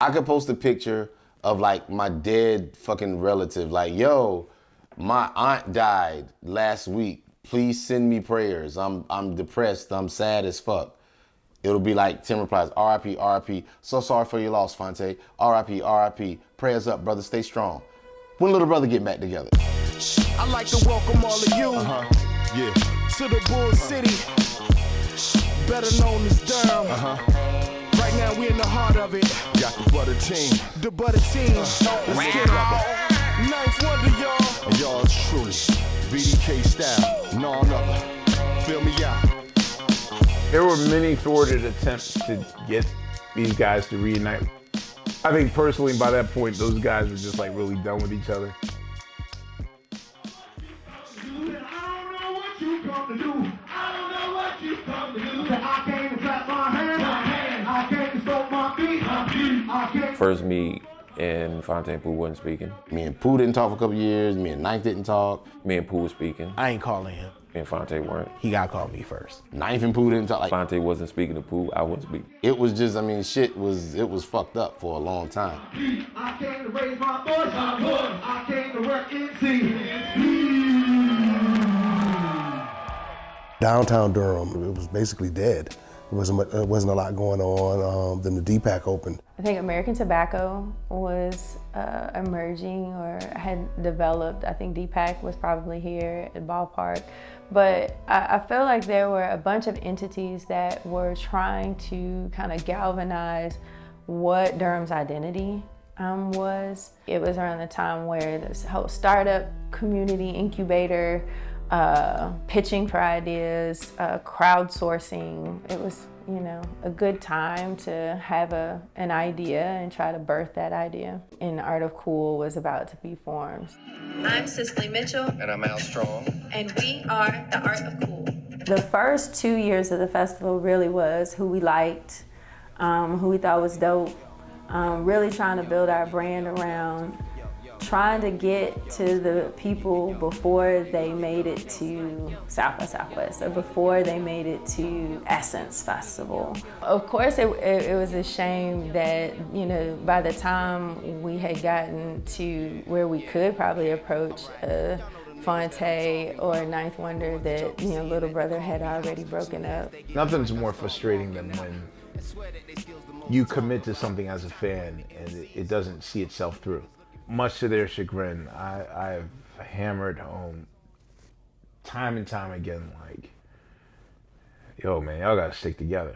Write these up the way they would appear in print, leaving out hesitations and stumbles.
I could post a picture of like my dead fucking relative, like, yo, my aunt died last week. Please send me prayers. I'm depressed. I'm sad as fuck. It'll be like 10 replies. R.I.P. R.I.P. So sorry for your loss, Phonte. R.I.P. R.I.P. Prayers up, brother. Stay strong. When little brother get back together? I'd like to welcome all of you to the Bull City, better known as Durham. Right now we in the heart of it. Got the butter team. The butter team. Let's get it. Ninth Wonder, y'all. And y'all truly BDK style, no another. Feel me out. There were many thwarted attempts to get these guys to reunite. I think personally by that point, those guys were just like really done with each other. First meet and Phonte and Pooh wasn't speaking. Me and Pooh didn't talk for a couple years. Me and Ninth didn't talk. Me and Pooh was speaking. I ain't calling him. Me and Phonte weren't. He got to call me first. Ninth and Pooh didn't talk. Like, Phonte wasn't speaking to Pooh, I wasn't speaking. it was just, I mean, it was fucked up for a long time. I came to raise my voice. I came to work NC. Downtown Durham, it was basically dead. It wasn't a lot going on. Then the D-Pack opened. I think American tobacco was emerging or had developed. I think D-Pack was probably here at Ballpark. But I feel like there were a bunch of entities that were trying to kind of galvanize what Durham's identity was. It was around the time where this whole startup community incubator, pitching for ideas, crowdsourcing. It was, you know, a good time to have an idea and try to birth that idea. And Art of Cool was about to be formed. I'm Cicely Mitchell. And I'm Al Strong. And we are the Art of Cool. The first 2 years of the festival really was who we liked, who we thought was dope, really trying to build our brand around trying to get to the people before they made it to South by Southwest or before they made it to Essence Festival. Of course, it was a shame that, you know, by the time we had gotten to where we could probably approach Phonte or Ninth Wonder that, you know, Little Brother had already broken up. Nothing's more frustrating than when you commit to something as a fan and it doesn't see itself through. Much to their chagrin, I've hammered home time and time again, like, yo, man, y'all gotta stick together.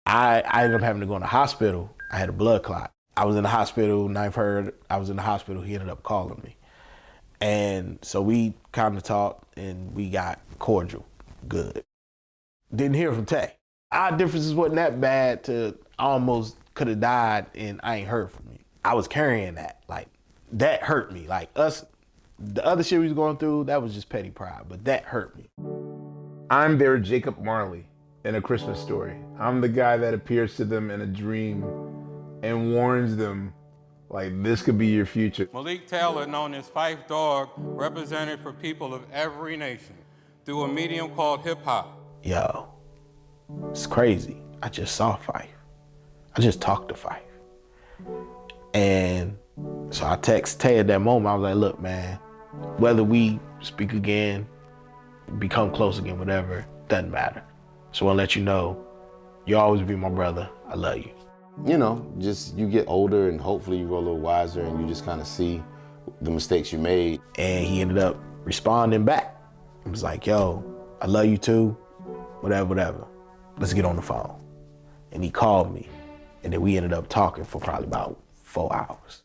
I ended up having to go in the hospital. I had a blood clot. I was in the hospital, Ninth heard I was in the hospital, he ended up calling me. And so we kind of talked and we got cordial, good. Didn't hear from Tay. Our differences wasn't that bad to almost could have died and I ain't heard from you. I was carrying that, like, that hurt me. Like us, the other shit we was going through, that was just petty pride, but that hurt me. I'm their Jacob Marley in A Christmas Story. I'm the guy that appears to them in a dream and warns them, like, this could be your future. Malik Taylor, known as Phife Dawg, represented for people of every nation through a medium called hip hop. Yo, it's crazy. I just saw Phife. I just talked to Phife. And so I text Tay at that moment. I was like, look, man, whether we speak again, become close again, whatever, doesn't matter. So I'll let you know, you'll always be my brother. I love you. You know, just you get older and hopefully you grow a little wiser and you just kind of see the mistakes you made. And he ended up responding back. He was like, yo, I love you too, whatever. Let's get on the phone. And he called me. And then we ended up talking for probably about 4 hours.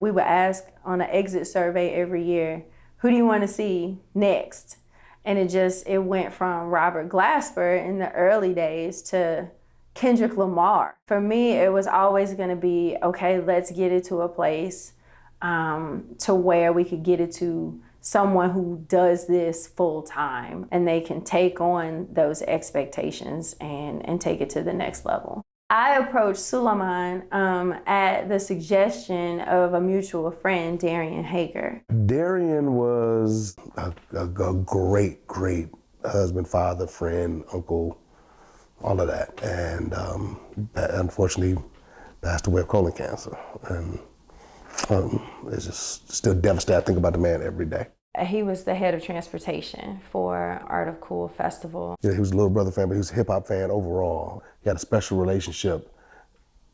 We would ask on an exit survey every year, who do you want to see next? And it went from Robert Glasper in the early days to Kendrick Lamar. For me, it was always gonna be, okay, let's get it to a place to where we could get it to someone who does this full time and they can take on those expectations and take it to the next level. I approached Suleiman at the suggestion of a mutual friend, Darian Hager. Darian was a great husband, father, friend, uncle, all of that. And unfortunately passed away of colon cancer. And it's just still devastating. I think about the man every day. He was the head of transportation for Art of Cool Festival. Yeah, he was a Little Brother fan, but he was a hip hop fan overall. He had a special relationship.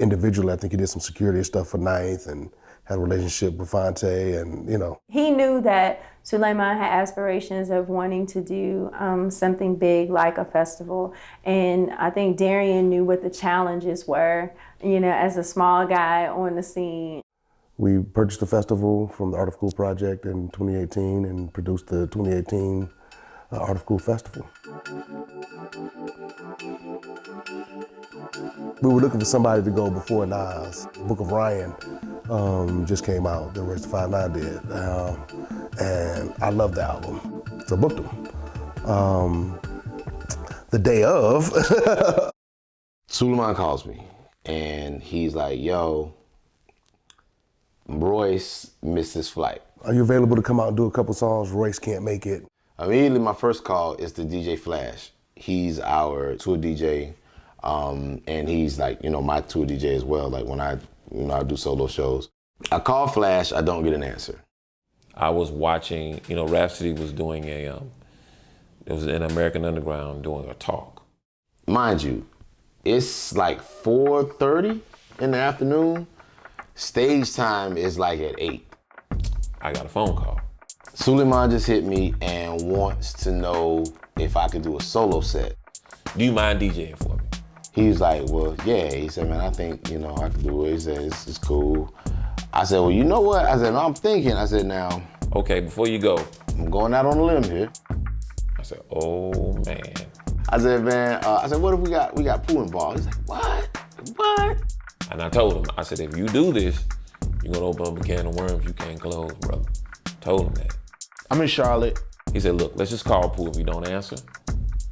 Individually, I think he did some security stuff for Ninth and had a relationship with Phonte, and you know. He knew that Suleiman had aspirations of wanting to do something big like a festival. And I think Darian knew what the challenges were, you know, as a small guy on the scene. We purchased the festival from the Art of Cool project in 2018 and produced the 2018 Art of Cool Festival. We were looking for somebody to go before Nas. Book of Ryan just came out, the Royce 5'9" did. And I loved the album, so I booked him. The day of. Suleiman calls me and he's like, yo, Royce missed his flight. Are you available to come out and do a couple songs? Royce can't make it. Immediately, my first call is to DJ Flash. He's our tour DJ, and he's like, you know, my tour DJ as well. Like when I do solo shows. I call Flash, I don't get an answer. I was watching, you know, Rhapsody was doing it was in American Underground doing a talk. Mind you, it's like 4:30 in the afternoon. Stage time is like at 8. I got a phone call. Suleiman just hit me and wants to know if I could do a solo set. Do you mind DJing for me? He was like, well, yeah. He said, man, I think, you know, I could do it. He said, it's cool. I said, well, you know what? I said, no, I'm thinking. I said, now. Okay, before you go. I'm going out on a limb here. I said, oh, man. I said, man, what if we got Pooh involved? He's like, what? And I told him, I said, if you do this, you're gonna open up a can of worms you can't close, brother. Told him that. I'm in Charlotte. He said, look, let's just call Pooh. If you don't answer,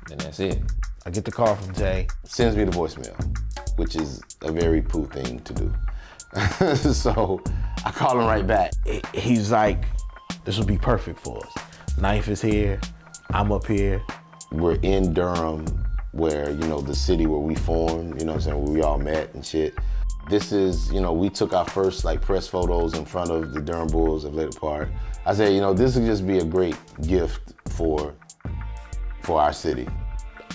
then that's it. I get the call from Jay. Sends me the voicemail, which is a very Pooh thing to do. So I call him right back. He's like, this would be perfect for us. Knife is here, I'm up here. We're in Durham, where, you know, the city where we formed, you know what I'm saying, where we all met and shit. This is, you know, we took our first like press photos in front of the Durham Bulls at Later Park. I said, you know, this would just be a great gift for our city.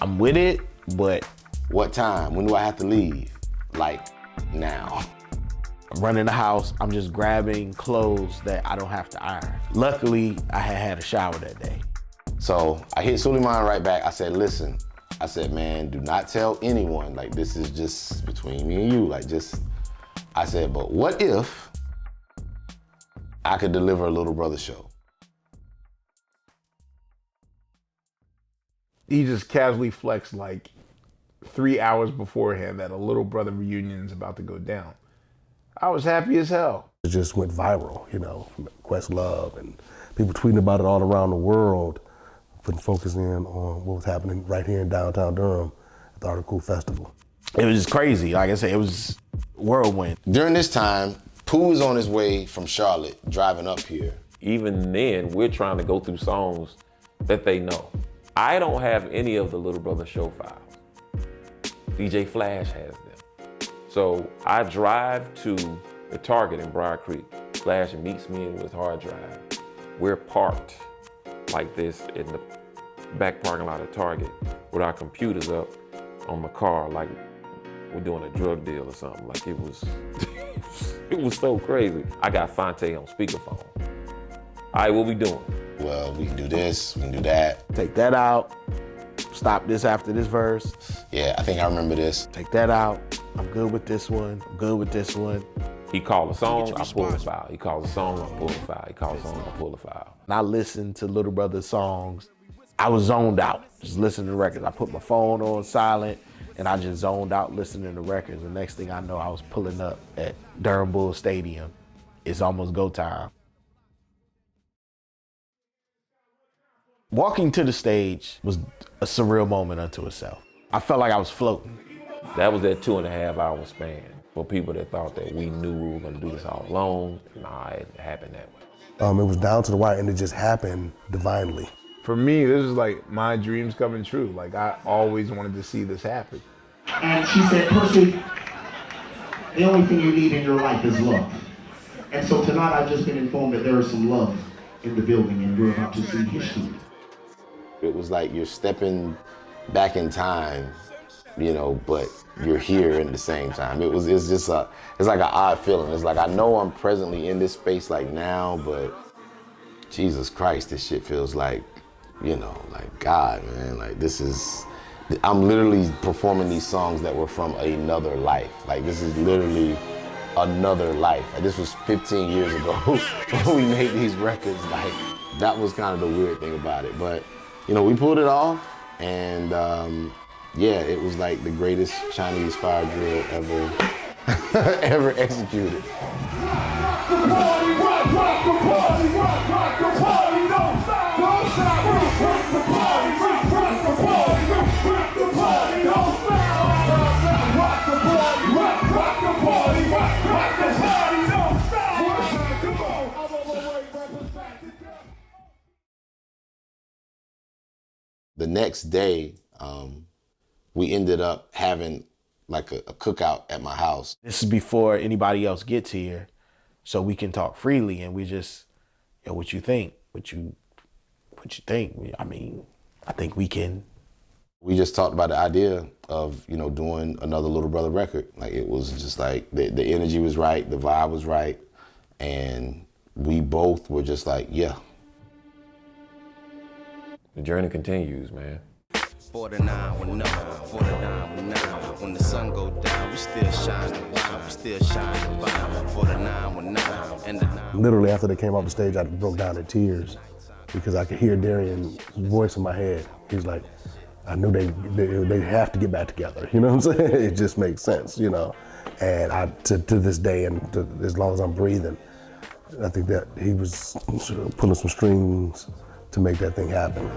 I'm with it, but what time? When do I have to leave? Like now. I'm running the house, I'm just grabbing clothes that I don't have to iron. Luckily, I had a shower that day. So I hit Suleiman right back. I said, listen, I said, man, do not tell anyone. Like, this is just between me and you. Like, I said, but what if I could deliver a Little Brother show? He just casually flexed like 3 hours beforehand that a Little Brother reunion is about to go down. I was happy as hell. It just went viral, you know, from Questlove and people tweeting about it all around the world, putting focus in on what was happening right here in downtown Durham at the Art of Cool Festival. It was just crazy. Like I said, it was whirlwind. During this time, Pooh was on his way from Charlotte, driving up here. Even then, we're trying to go through songs that they know. I don't have any of the Little Brother show files. DJ Flash has them. So I drive to the Target in Briar Creek. Flash meets me with hard drive. We're parked like this in the back parking lot of Target with our computers up on the car like we're doing a drug deal or something. Like it was, it was so crazy. I got Phonte on speakerphone. All right, what we doing? Well, we can do this, we can do that. Take that out, stop this after this verse. Yeah, I think I remember this. Take that out, I'm good with this one, I'm good with this one. He called a song, I pull the file. He calls a song, I pull the file. He calls a song, I pull the file. And I listened to Little Brother songs. I was zoned out, just listening to records. I put my phone on silent and I just zoned out listening to records. The next thing I know, I was pulling up at Durham Bulls Stadium. It's almost go time. Walking to the stage was a surreal moment unto itself. I felt like I was floating. That was that 2.5 hour span. For people that thought that we knew we were gonna do this all alone, nah, it happened that way. It was down to the wire and it just happened divinely. For me, this is like my dreams coming true. Like I always wanted to see this happen. And she said, Percy, the only thing you need in your life is love. And so tonight I've just been informed that there is some love in the building and we're about to see history. It was like you're stepping back in time, you know, but you're here at the same time. It's like an odd feeling. It's like I know I'm presently in this space like now, but Jesus Christ, this shit feels like, you know, like God, man. Like I'm literally performing these songs that were from another life. Like this is literally another life. Like, this was 15 years ago when we made these records. Like that was kind of the weird thing about it. But, you know, we pulled it off, and yeah, it was like the greatest Chinese fire drill ever executed. The next day, we ended up having like a cookout at my house. This is before anybody else gets here, so we can talk freely, and we just, yo, what you think? What you think? I mean, I think we can. We just talked about the idea of, you know, doing another Little Brother record. Like it was just like the energy was right, the vibe was right, and we both were just like, yeah. The journey continues, man. 49 when up, 49 when now. When the sun go down, we still shine the vibe, we still shine the vibe. 49 when now, and the 9. Literally after they came off the stage, I broke down in tears because I could hear Darian's voice in my head. He's like, I knew they have to get back together. You know what I'm saying? It just makes sense, you know. And to this day, and as long as I'm breathing, I think that he was pulling some strings to make that thing happen.